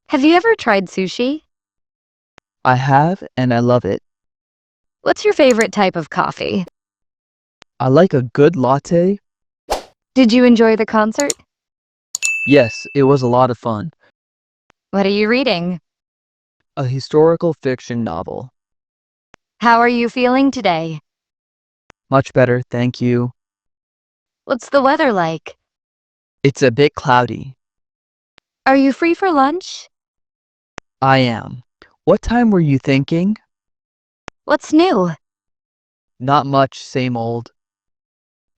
Have you ever tried sushi? I have, and I love it. What's your favorite type of coffee? I like a good latte. Did you enjoy the concert? Yes, it was a lot of fun. What are you reading? A historical fiction novel. How are you feeling today? Much better, thank you. What's the weather like? It's a bit cloudy. Are you free for lunch? I am. What time were you thinking? What's new? Not much, same old.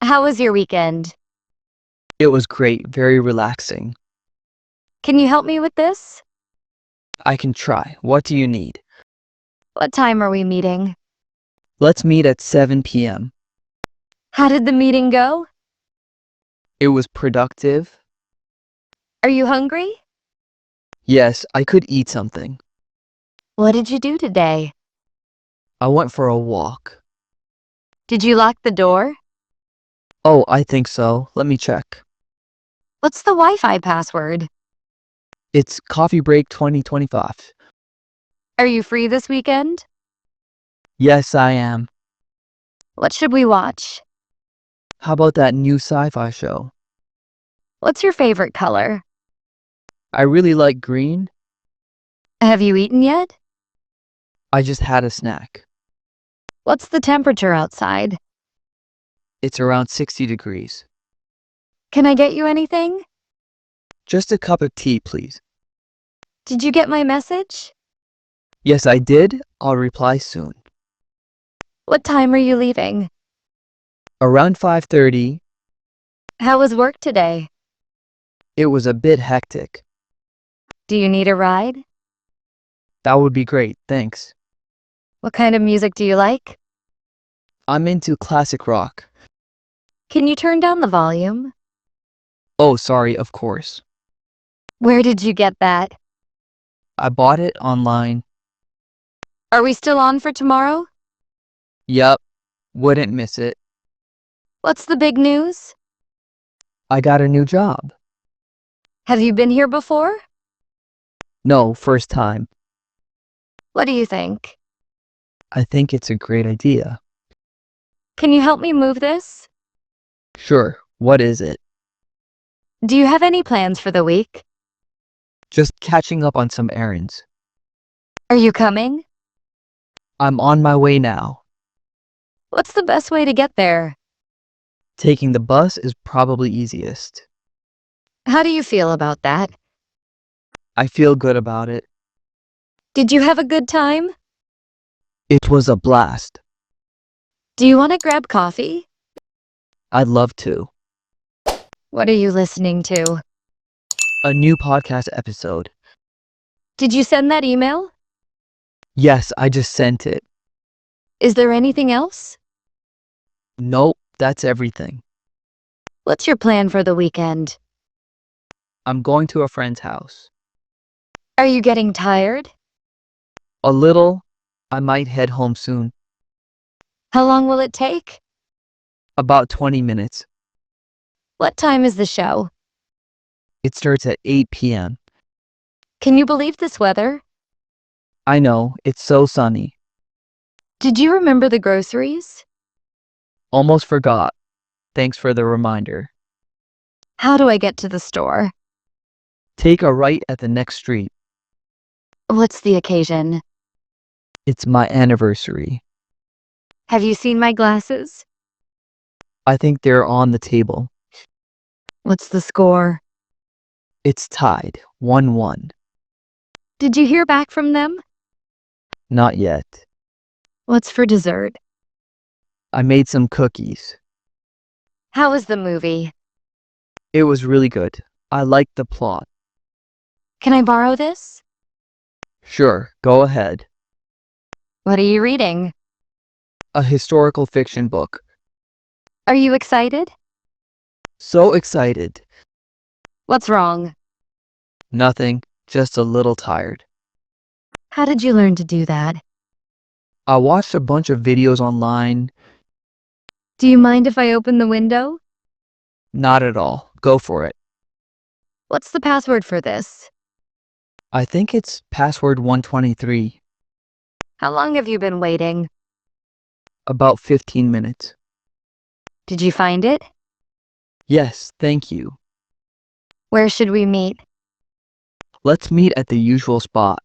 How was your weekend? It was great, very relaxing. Can you help me with this? I can try. What do you need? What time are we meeting? Let's meet at 7 p.m. How did the meeting go? It was productive. Are you hungry? Yes, I could eat something. What did you do today? I went for a walk. Did you lock the door? Oh, I think so. Let me check. What's the Wi-Fi password? It's Coffee Break 2025. Are you free this weekend? Yes, I am. What should we watch? How about that new sci-fi show? What's your favorite color? I really like green. Have you eaten yet? I just had a snack. What's the temperature outside? It's around 60 degrees. Can I get you anything? Just a cup of tea, please. Did you get my message? Yes, I did. I'll reply soon. What time are you leaving? Around 5:30. How was work today? It was a bit hectic. Do you need a ride? That would be great, thanks. What kind of music do you like? I'm into classic rock. Can you turn down the volume? Oh, sorry, of course. Where did you get that? I bought it online. Are we still on for tomorrow? Yup, wouldn't miss it. What's the big news? I got a new job. Have you been here before? No, first time. What do you think? I think it's a great idea. Can you help me move this? Sure, what is it? Do you have any plans for the week? Just catching up on some errands. Are you coming? I'm on my way now. What's the best way to get there? Taking the bus is probably easiest. How do you feel about that? I feel good about it. Did you have a good time? It was a blast. Do you want to grab coffee? I'd love to. What are you listening to? A new podcast episode. Did you send that email? Yes, I just sent it. Is there anything else? Nope, that's everything. What's your plan for the weekend? I'm going to a friend's house. Are you getting tired? A little. I might head home soon. How long will it take? About 20 minutes. What time is the show? It starts at 8 p.m. Can you believe this weather? I know, it's so sunny. Did you remember the groceries? Almost forgot. Thanks for the reminder. How do I get to the store? Take a right at the next street. What's the occasion? It's my anniversary. Have you seen my glasses? I think they're on the table. What's the score? It's tied, 1-1. Did you hear back from them? Not yet. What's for dessert? I made some cookies. How was the movie? It was really good. I liked the plot. Can I borrow this? Sure, go ahead. What are you reading? A historical fiction book. Are you excited? So excited. What's wrong? Nothing, just a little tired. How did you learn to do that? I watched a bunch of videos online. Do you mind if I open the window? Not at all. Go for it. What's the password for this? I think it's password 123. How long have you been waiting? About 15 minutes. Did you find it? Yes, thank you. Where should we meet? Let's meet at the usual spot.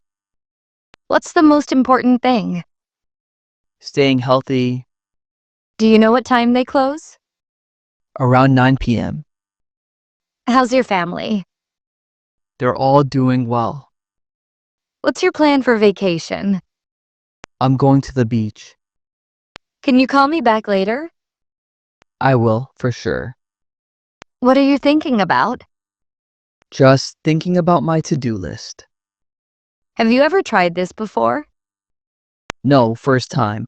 What's the most important thing? Staying healthy Do you know what time they close? around 9 p.m. How's your family? They're all doing well. What's your plan for vacation? I'm going to the beach. Can you call me back later? I will, for sure. What are you thinking about? Just thinking about my to-do list. Have you ever tried this before? No, first time.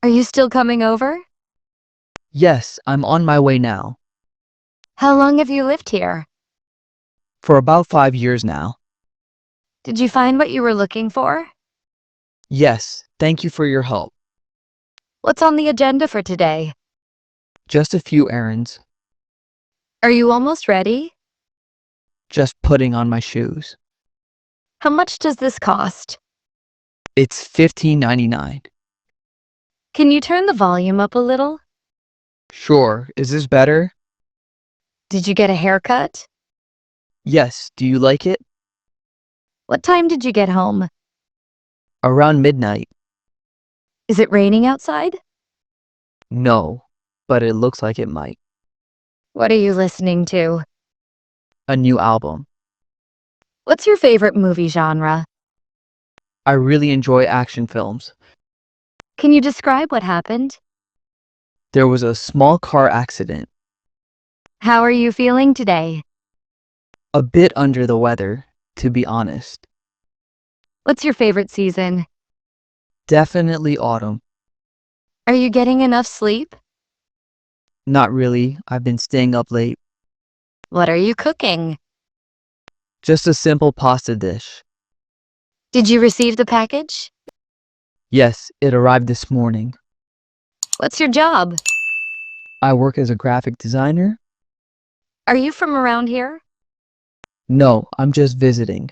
Are you still coming over? Yes, I'm on my way now. How long have you lived here? For about 5 years now. Did you find what you were looking for? Yes, thank you for your help. What's on the agenda for today? Just a few errands. Are you almost ready? Just putting on my shoes. How much does this cost? It's $15.99. Can you turn the volume up a little? Sure, is this better? Did you get a haircut? Yes, do you like it? What time did you get home? Around midnight. Is it raining outside? No, but it looks like it might. What are you listening to? A new album. What's your favorite movie genre? I really enjoy action films. Can you describe what happened? There was a small car accident. How are you feeling today? A bit under the weather, to be honest. What's your favorite season? Definitely autumn. Are you getting enough sleep? Not really, I've been staying up late. What are you cooking? Just a simple pasta dish. Did you receive the package? Yes, it arrived this morning. What's your job? I work as a graphic designer. Are you from around here? No, I'm just visiting.